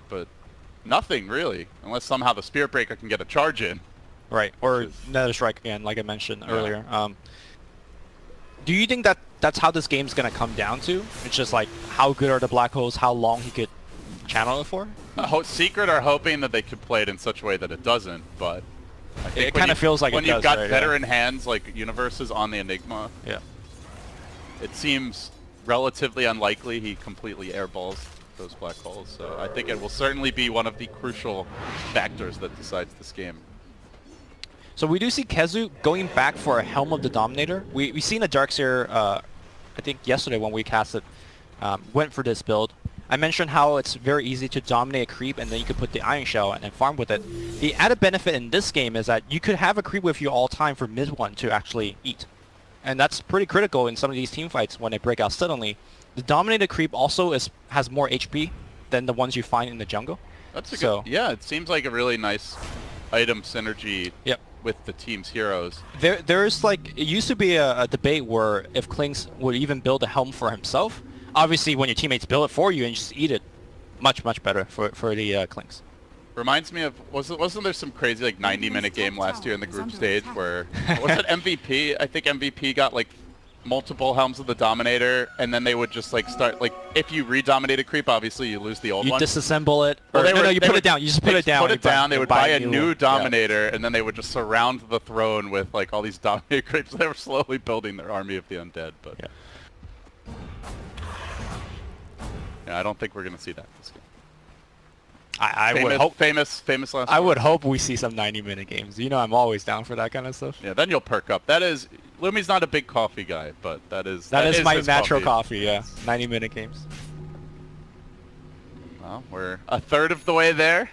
but nothing really, unless somehow the Spirit Breaker can get a charge in. Right, or Nether Strike again, like I mentioned earlier. Do you think that that's how this game's going to come down to? It's just like, how good are the Black Holes, how long he could channel it for? Secret are hoping that they could play it in such a way that it doesn't, but I think it kind of feels like when it does, you've got right, veteran hands like Universes on the Enigma, it seems relatively unlikely he completely airballs those Black Holes. So I think it will certainly be one of the crucial factors that decides this game. So we do see KheZu going back for a Helm of the Dominator. We seen a Darkseer, I think yesterday when we casted, went for this build. I mentioned how it's very easy to dominate a creep and then you could put the Iron Shell and farm with it. The added benefit in this game is that you could have a creep with you all time for mid-1 to actually eat. And that's pretty critical in some of these team fights when they break out suddenly. The Dominated creep also has more HP than the ones you find in the jungle. That's a good, yeah, it seems like a really nice item synergy with the team's heroes. There's like, it used to be a debate where if Clinkz would even build a helm for himself. Obviously when your teammates build it for you and you just eat it, much better for the Clinkz. Reminds me of, wasn't there some crazy like 90-minute game last year in the group stage where, was it MVP? I think MVP got like multiple helms of the Dominator, and then they would just like start, like if you re-dominate a creep, obviously you lose the old one. You disassemble it. Or no, you put it down. You just put it down. Put it down. They would buy a new Dominator, and then they would just surround the throne with like all these Dominator creeps. They were slowly building their army of the undead, but yeah, I don't think we're gonna see that this game. I would hope famous last. I would hope we see some 90-minute games. You know, I'm always down for that kind of stuff. Yeah, then you'll perk up. That is, Lumi's not a big coffee guy, but that is my natural coffee. Yeah, 90-minute games. Well, we're a third of the way there.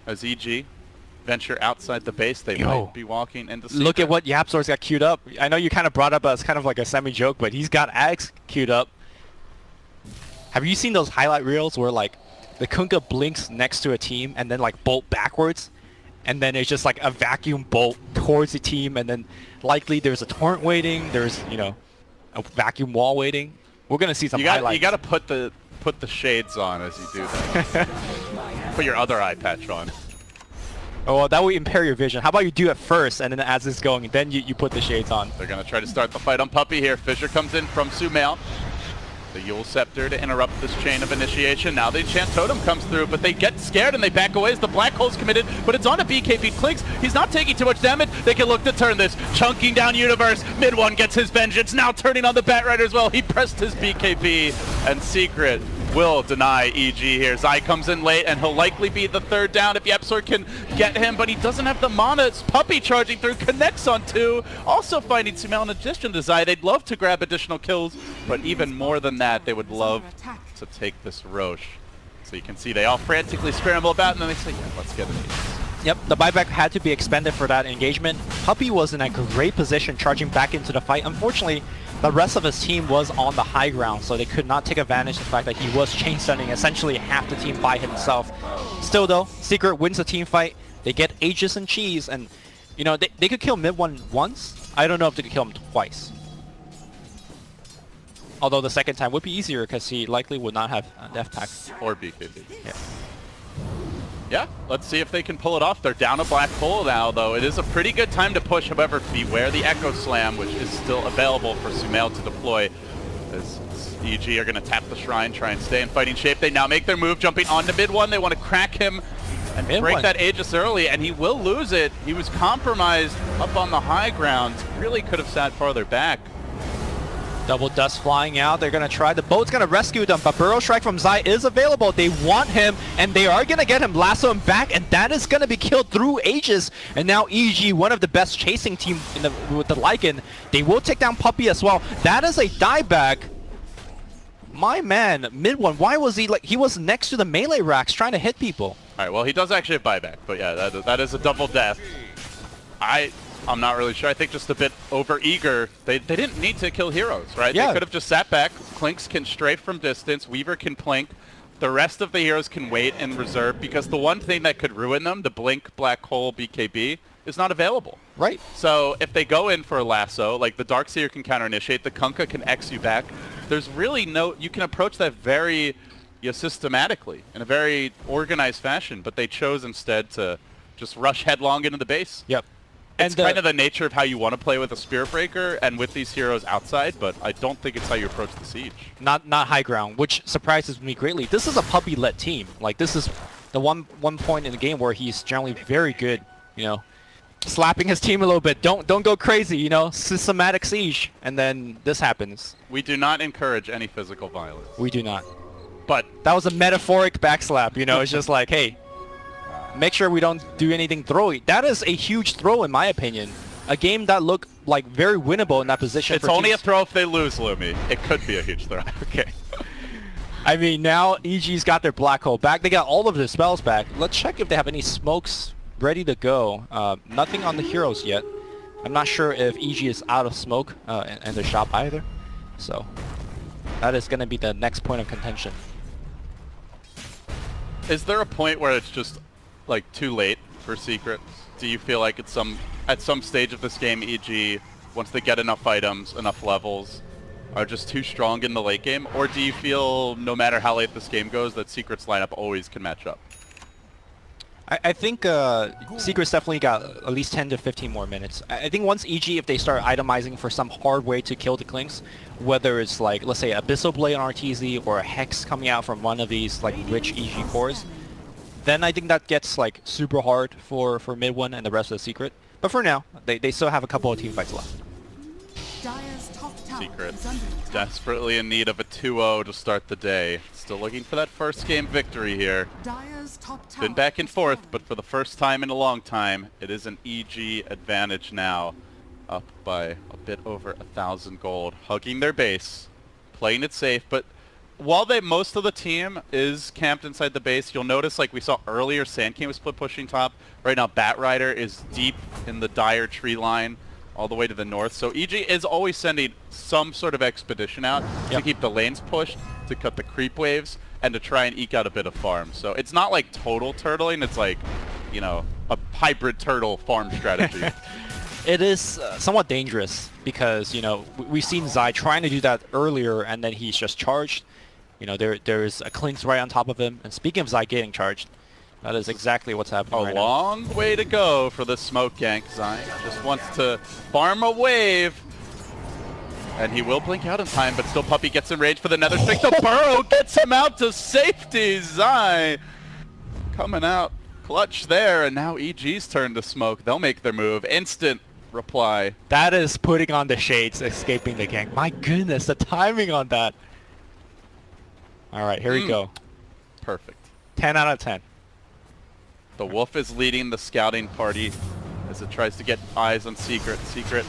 As EG venture outside the base, they might be walking into Secret. Look at what YapzOr's got queued up. I know you kind of brought up as kind of like a semi-joke, but he's got Axe queued up. Have you seen those highlight reels where like the Kunkka blinks next to a team and then like bolt backwards, and then it's just like a vacuum bolt towards the team, and then likely there's a torrent waiting, there's, you know, a vacuum wall waiting. We're gonna see some highlights. You gotta put the shades on as you do that. Put your other eye patch on. Oh, well, that would impair your vision. How about you do it first, and then as it's going, then you put the shades on. They're gonna try to start the fight on Puppey here. Fissure comes in from Sumail. The Yule Scepter to interrupt this chain of initiation. Now the Enchant Totem comes through, but they get scared and they back away as the Black Hole's committed, but it's on a BKB. Clinkz, he's not taking too much damage. They can look to turn this. Chunking down Universe. Mid-1 gets his vengeance. Now turning on the Batrider as well. He pressed his BKB, and Secret will deny EG here. Zai comes in late, and he'll likely be the third down if YapzOr can get him, but he doesn't have the mana. It's Puppey charging through, connects on 2. Also finding Sumail in addition to Zai. They'd love to grab additional kills, but even more than that, they would love to take this Rosh. So you can see they all frantically scramble about, and then they say, yeah, let's get it. Yep, the buyback had to be expended for that engagement. Puppey was in a great position charging back into the fight. Unfortunately, the rest of his team was on the high ground, so they could not take advantage of the fact that he was chain stunning essentially half the team by himself. Still though, Secret wins the team fight. They get Aegis and Cheese, and you know, they could kill mid one once. I don't know if they could kill him twice. Although the second time would be easier because he likely would not have a death pack. Or BKB. Yeah. Yeah, let's see if they can pull it off. They're down a black hole now, though. It is a pretty good time to push. However, beware the Echo Slam, which is still available for Sumail to deploy. As EG are going to tap the Shrine, try and stay in fighting shape. They now make their move, jumping onto mid one. They want to crack him and break that Aegis early, and he will lose it. He was compromised up on the high ground. Really could have sat farther back. Double dust flying out. They're going to try. The boat's going to rescue them, but Burrow Strike from Zai is available. They want him, and they are going to get him, lasso him back, and that is going to be killed through Aegis. And now EG, one of the best chasing team with the Lycan, they will take down Puppey as well. That is a dieback. My man, mid one, why was he like, he was next to the melee racks trying to hit people. All right, well, he does actually have buyback, but yeah, that is a double death. I'm not really sure. I think just a bit over-eager. They didn't need to kill heroes, right? Yeah. They could have just sat back. Clinks can strafe from distance. Weaver can plink. The rest of the heroes can wait and reserve, because the one thing that could ruin them, the Blink, Black Hole, BKB, is not available. Right. So if they go in for a lasso, like the Darkseer can counter-initiate, the Kunkka can X you back. There's really no... You can approach that very systematically, in a very organized fashion, but they chose instead to just rush headlong into the base. Yep. It's kind of the nature of how you want to play with a Spirit Breaker and with these heroes outside, but I don't think it's how you approach the siege. Not high ground, which surprises me greatly. This is a Puppey-led team. Like, this is the one point in the game where he's generally very good, you know, slapping his team a little bit. Don't go crazy, you know, systematic siege, and then this happens. We do not encourage any physical violence. We do not. But that was a metaphoric backslap, you know. It's just like, hey, make sure we don't do anything throwy. That is a huge throw, in my opinion. A game that looked like very winnable in that position. It's only a throw if they lose, Lumi. It could be a huge throw. Okay. I mean, now EG's got their black hole back. They got all of their spells back. Let's check if they have any smokes ready to go. Nothing on the heroes yet. I'm not sure if EG is out of smoke in their shop either. So that is going to be the next point of contention. Is there a point where it's just like too late for Secret? Do you feel like it's at some stage of this game, EG, once they get enough items, enough levels, are just too strong in the late game? Or do you feel no matter how late this game goes that Secret's lineup always can match up? I think Secret's definitely got at least 10 to 15 more minutes. I think once EG, if they start itemizing for some hard way to kill the Clinks, whether it's like, let's say, Abyssal Blade on RTZ or a Hex coming out from one of these like rich EG cores, then I think that gets like super hard for mid one and the rest of the Secret. But for now, they still have a couple of team fights left. Dire's top tower Secret is under attack. desperately in need of a 2-0 to start the day. Still looking for that first game victory here. Dire's top tower Been back and is forth, falling. but for the first time in a long time, it is an EG advantage now. Up by a bit over 1,000 gold. Hugging their base, playing it safe, but while most of the team is camped inside the base, you'll notice, like we saw earlier, Sand King was split pushing top. Right now, Bat Rider is deep in the Dire tree line, all the way to the north. So EG is always sending some sort of expedition out to keep the lanes pushed, to cut the creep waves, and to try and eke out a bit of farm. So it's not like total turtling, it's like, you know, a hybrid turtle farm strategy. It is somewhat dangerous because, you know, we've seen Zai trying to do that earlier and then he's just charged. You know, there's a Clinks right on top of him. And speaking of Zai getting charged, that is exactly what's happening right now. A long way to go for the smoke gank. Zai just wants to farm a wave. And he will blink out in time, but still Puppey gets enraged for the Nether Strike. The Burrow gets him out to safety. Zai coming out clutch there, and now EG's turn to smoke. They'll make their move. Instant reply. That is putting on the shades, escaping the gank. My goodness, the timing on that. All right, here we go. Perfect. 10 out of 10. The Wolf is leading the scouting party as it tries to get eyes on Secret. Secret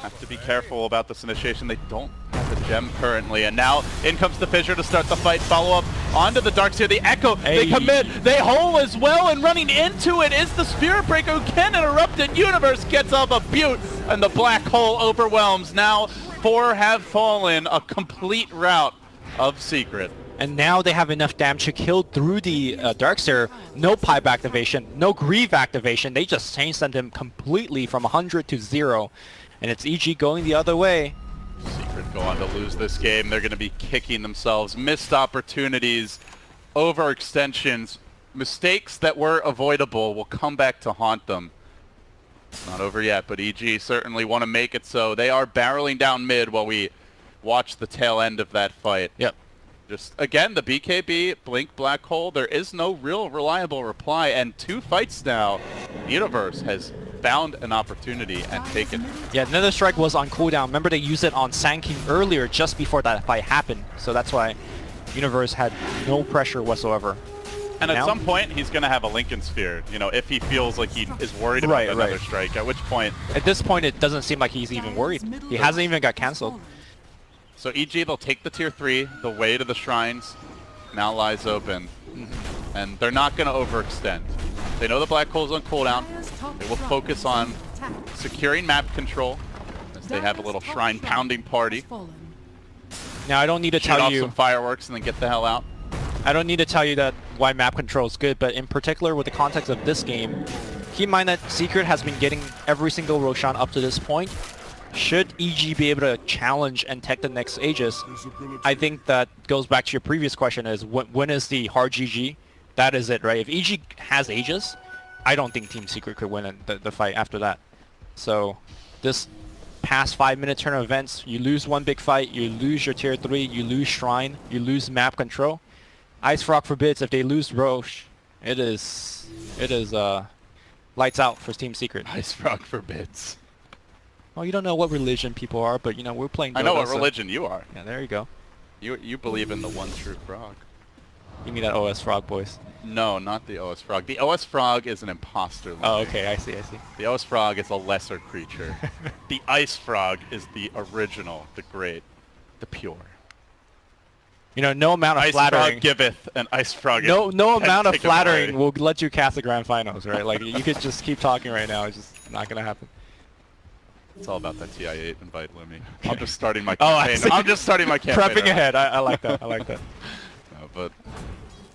have to be careful about this initiation. They don't have the Gem currently, and now in comes the Fissure to start the fight. Follow up onto the Darkseer, the Echo. They commit, they hole as well, and running into it is the Spirit Breaker who can interrupt it. Universe gets off a Butte, and the black hole overwhelms. Now 4 have fallen, a complete rout of Secret. And now they have enough damage to kill through the Darkseer. No pipe activation, no Grieve activation. They just chain sent him completely from 100 to 0. And it's EG going the other way. Secret go on to lose this game. They're going to be kicking themselves. Missed opportunities, overextensions, mistakes that were avoidable will come back to haunt them. It's not over yet, but EG certainly want to make it so. They are barreling down mid while we watch the tail end of that fight. Yep. Just, again, the BKB, Blink, Black Hole, there is no real reliable reply, and 2 fights now, Universe has found an opportunity and taken it. Yeah, Nether Strike was on cooldown. Remember they used it on Sand King earlier just before that fight happened. So that's why Universe had no pressure whatsoever. And at Now? some point, he's going to have a Lincoln Sphere, you know, if he feels like he is worried about Right, another right. strike, at which point... At this point, it doesn't seem like he's even worried. He hasn't even got cancelled. So EG, they'll take the tier 3, the way to the shrines now lies open, and they're not going to overextend. They know the black hole's on cooldown. They will focus on securing map control as they have a little shrine pounding party. Now, I don't need to Shoot tell off you. some fireworks and then get the hell out. I don't need to tell you that why map control is good, but in particular with the context of this game, keep in mind that Secret has been getting every single Roshan up to this point. Should EG be able to challenge and tech the next Aegis, I think that goes back to your previous question is when is the hard GG? That is it, right? If EG has Aegis, I don't think Team Secret could win the fight after that. So this past 5-minute turn of events, you lose one big fight, you lose your tier 3, you lose Shrine, you lose map control. Ice Frog forbids if they lose Roche, it is lights out for Team Secret. Ice Frog forbids. Well, you don't know what religion people are, but you know we're playing Dota, I know what so- religion you are. Yeah, there you go. You believe in the one true frog. You mean that OS Frog boys? No, not the OS Frog. The OS Frog is an imposter. Oh, Lemmy. okay, I see. The OS Frog is a lesser creature. The Ice Frog is the original, the great, the pure. You know, no amount of Ice flattering. Frog giveth, and Ice Frog No can amount of take flattering away. will let you cast the grand finals, right? Like you could just keep talking right now. It's just not gonna happen. It's all about that TI-8 invite, Lemmy. I'm just starting my Oh, I campaign. see. I'm just starting my campaign. Prepping around. ahead. I like that. I like that. No, but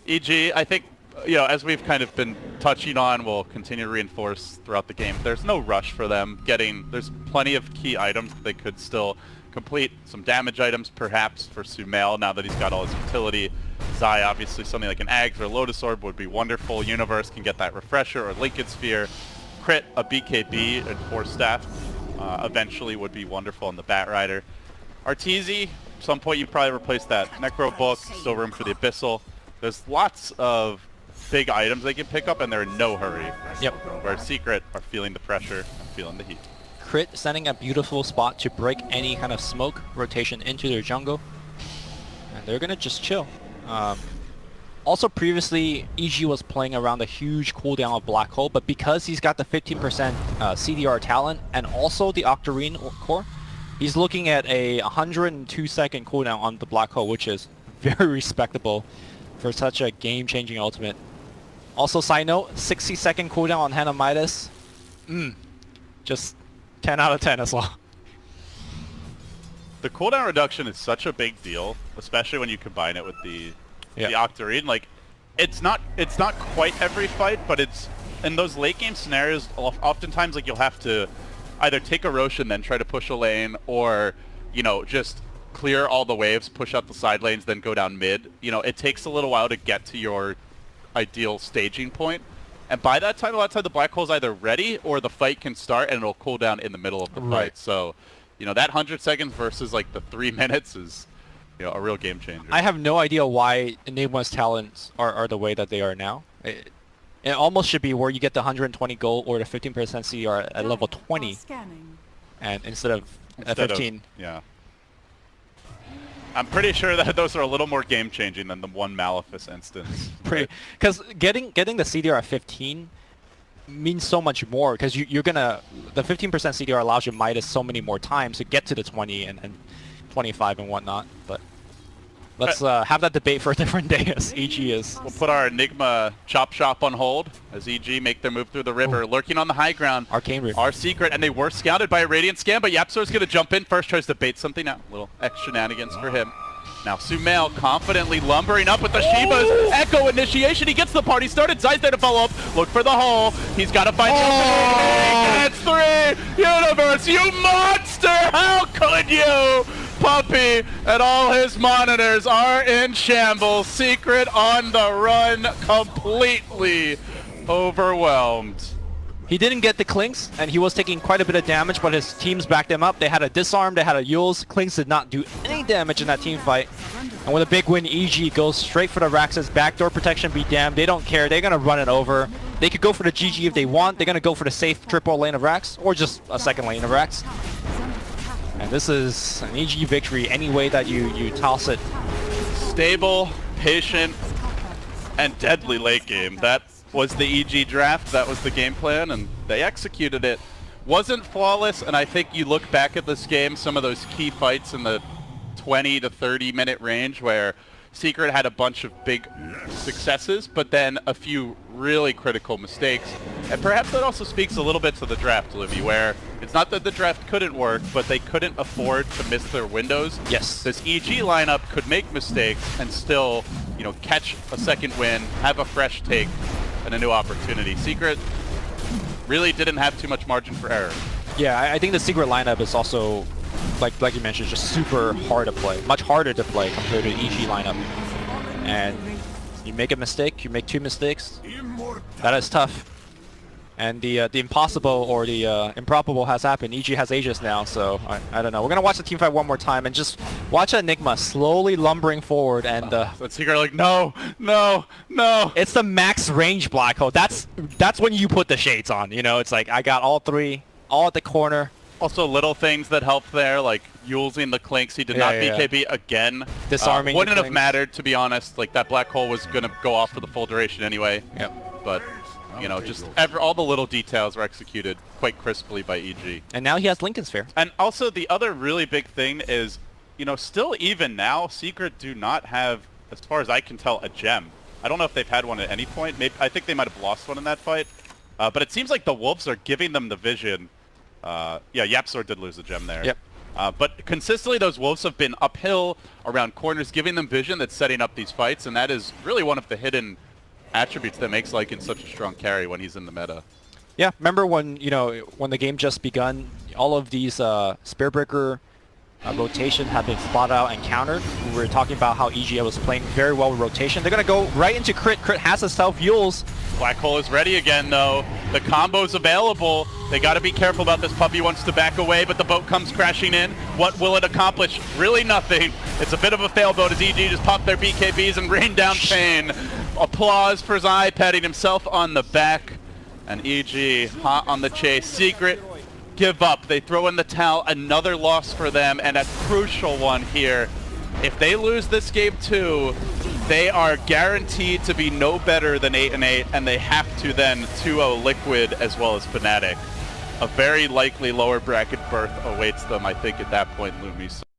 EG, I think, you know, as we've kind of been touching on, we'll continue to reinforce throughout the game. There's no rush for them there's plenty of key items that they could still complete. Some damage items, perhaps, for Sumail now that he's got all his utility. Zai, obviously, something like an Ags or a Lotus Orb would be wonderful. Universe can get that Refresher or Lincoln Sphere. Crit, a BKB, and Force Staff eventually would be wonderful on the Bat Rider. Arteezy, at some point you probably replace that Necro Book, still room for the Abyssal. There's lots of big items they can pick up, and they're in no hurry. Yep. Where Secret are feeling the pressure and feeling the heat. Crit sending a beautiful spot to break any kind of smoke rotation into their jungle, and they're gonna just chill. Also previously, EG was playing around a huge cooldown of Black Hole, but because he's got the 15% CDR talent and also the Octarine core, he's looking at a 102-second cooldown on the Black Hole, which is very respectable for such a game-changing ultimate. Also, side note, 60-second cooldown on Hannah Midas. Just 10 out of 10 as well. The cooldown reduction is such a big deal, especially when you combine it with the Octarine. Like, it's not quite every fight, but it's in those late game scenarios. Oftentimes, like, you'll have to either take a Rosh and then try to push a lane, or just clear all the waves, push out the side lanes, then go down mid. It takes a little while to get to your ideal staging point. And by that time, a lot of time, the Black Hole's either ready or the fight can start and it'll cool down in the middle of the fight. So, that 100 seconds versus like the 3 minutes is, a real game changer. I have no idea why Enigma's talents are the way that they are now. It almost should be where you get the 120 gold or the 15% CR at level 20, and instead of at 15. Yeah. I'm pretty sure that those are a little more game changing than the one Malefice instance. Because getting the CDR at 15 means so much more, because you're gonna, the 15% CDR allows you Midas so many more times to get to the 20 and 25 and whatnot. But let's have that debate for a different day, as EG is. We'll put our Enigma chop shop on hold as EG make their move through the river, lurking on the high ground. Arcane River. Our secret, and they were scouted by a Radiant Scan, but YapzOr's going to jump in first, tries to bait something out. Little X shenanigans for him. Now Sumail confidently lumbering up with the Shivas. Echo initiation, he gets the party started. Zai's there to follow up. Look for the hole. He's got to find That's 3! Universe, you monster! How could you? Puppey and all his monitors are in shambles. Secret on the run, completely overwhelmed. He didn't get the Clinks, and he was taking quite a bit of damage, but his teams backed him up. They had a disarm, they had a Yules. Clinks did not do any damage in that team fight. And with a big win, EG goes straight for the Rax's backdoor protection, be damned. They don't care, they're going to run it over. They could go for the GG if they want. They're going to go for the safe triple lane of Rax, or just a second lane of Rax. And this is an EG victory any way that you toss it. Stable, patient, and deadly late game. That was the EG draft, that was the game plan, and they executed it. Wasn't flawless, and I think you look back at this game, some of those key fights in the 20 to 30 minute range where Secret had a bunch of big successes, but then a few really critical mistakes. And perhaps that also speaks a little bit to the draft, Livy, where it's not that the draft couldn't work, but they couldn't afford to miss their windows. Yes. This EG lineup could make mistakes and still, you know, catch a second win, have a fresh take, and a new opportunity. Secret really didn't have too much margin for error. Yeah, I think the Secret lineup is also, like you mentioned, just super hard to play. Much harder to play compared to the EG lineup. And you make a mistake, you make 2 mistakes, that is tough. And the impossible or the improbable has happened. EG has Aegis now, so I don't know. We're going to watch the team fight one more time and just watch Enigma slowly lumbering forward. And but Secret like, no, no, no. it's the max range black hole. That's when you put the shades on, you know? It's like, I got all 3, all at the corner. Also little things that helped there, like using the Clinks. He did not BKB again. Disarming the wouldn't have Clinks. mattered, to be honest. Like, that black hole was going to go off for the full duration anyway. Yep. But, you know, just all the little details were executed quite crisply by EG. And now he has Lincoln Sphere. And also the other really big thing is, you know, still even now, Secret do not have, as far as I can tell, a gem. I don't know if they've had one at any point. Maybe I think they might have lost one in that fight. But it seems like the Wolves are giving them the vision. Yeah, YapzOr did lose a gem there. Yep. But consistently, those Wolves have been uphill around corners, giving them vision that's setting up these fights, and that is really one of the hidden attributes that makes Lycan such a strong carry when he's in the meta. Yeah, remember when, you know, when the game just begun, all of these Spearbreaker rotation had been spotted out and countered. We were talking about how EG was playing very well with rotation. They're going to go right into Crit. Crit has himself Yules. Black Hole is ready again, though. The combo's available. They got to be careful about this. Puppey wants to back away, but the boat comes crashing in. What will it accomplish? Really nothing. It's a bit of a fail boat as EG just popped their BKBs and rained down pain. Applause for Zai patting himself on the back. And EG hot on the chase. Secret give up. They throw in the towel. Another loss for them, and a crucial one here. If they lose this game too, they are guaranteed to be no better than 8-8, and they have to then 2-0 Liquid as well as Fnatic. A very likely lower bracket berth awaits them, I think, at that point, Lumi.